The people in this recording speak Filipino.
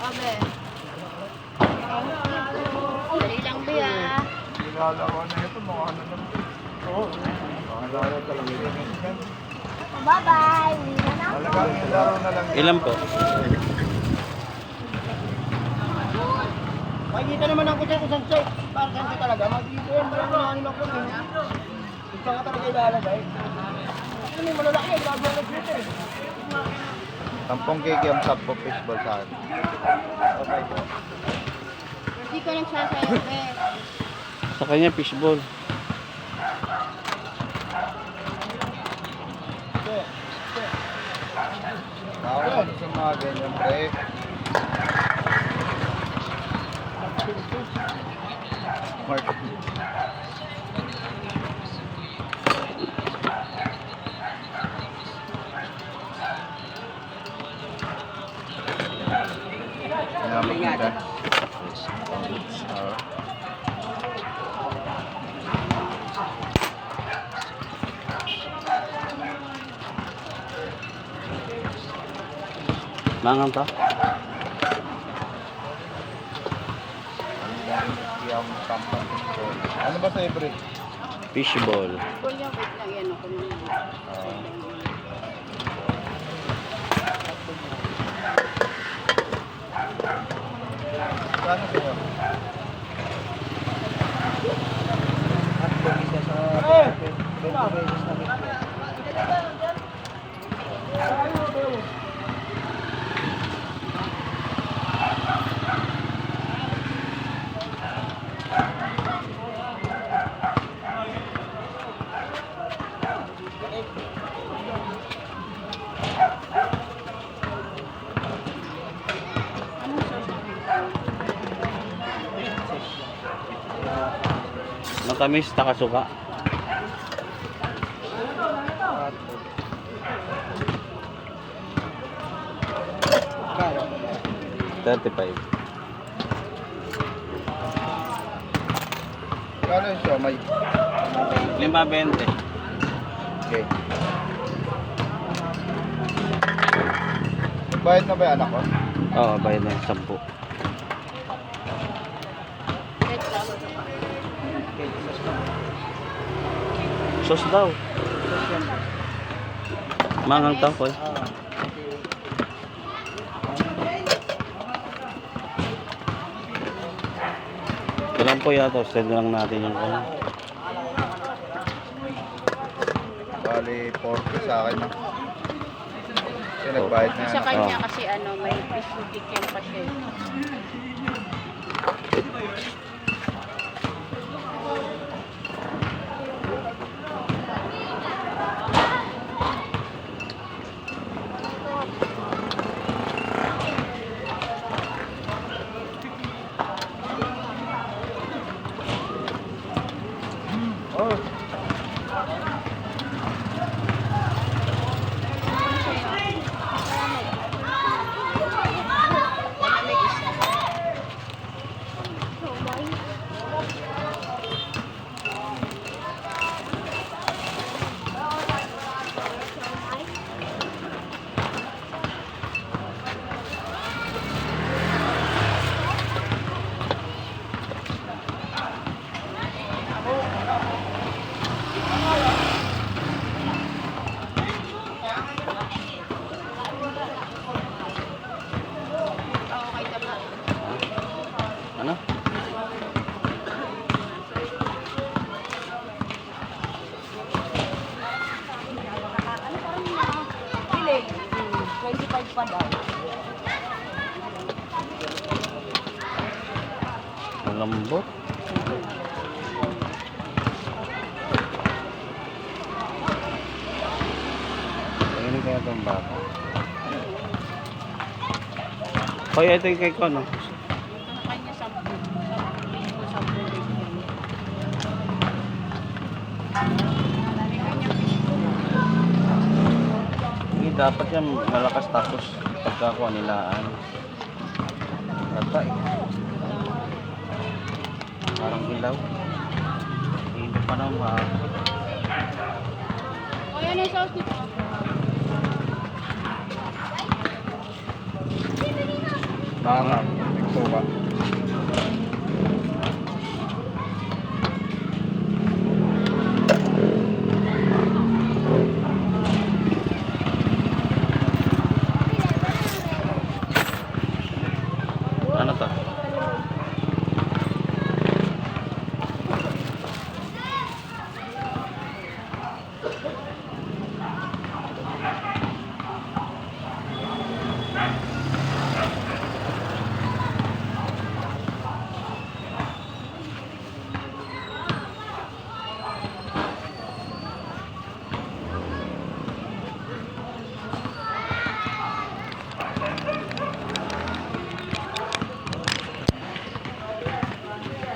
Abe. Dali lang, be, ah. Nilalawan na ito, mga ano naman. Oo. Nilalawan na talaga yun. Bye-bye. Uwi na na ako. Talagang nilaro na lang. Ilan po? Makikita naman ang kusay kung saan para saan siya talaga. Makikita yan, marami na anim ako. Ito nga talaga ilalagay. Ano yung malalaki yan, bago na nag-twitter eh. 10 kg ang sampo fishball sa akin. Okay. Hindi ko nagsasayaw, be. Sa kanya, fishball. Ako ako sa mga ganyan, pre. Mark. Naman ka. Mangang to? Ano ba sa'yo, pre? Fishball. Kung yung wait lang yan, ako naman. Saan sa'yo? Matamis, takasuka. Kaya. 35. Kano yung siomay? 5.20. Okay. Bayad na ba yung anak ko? Oo, bayad na yung 10. Wait lang. Sauce daw. Mangang to, Koy. Ilan po yata, send lang natin yung ano. Bali, 40 sa akin na. Kasi nagbayad na Sa yan. kanya kasi ano, may fish chicken pa siya. Eh. Ano? Piling. 25 pa daw. Malambot. Ayun kaya itong bata. Koy, ito yung kay ko, no? Ang kanya 10. 10 fish yan. Hindi, dapat yan malakas tapos pagkakuha nilaan. Rata eh. Parang ilaw. Hindi pa naman. O yan yung sauce nito. Nakakam. Nagsuka.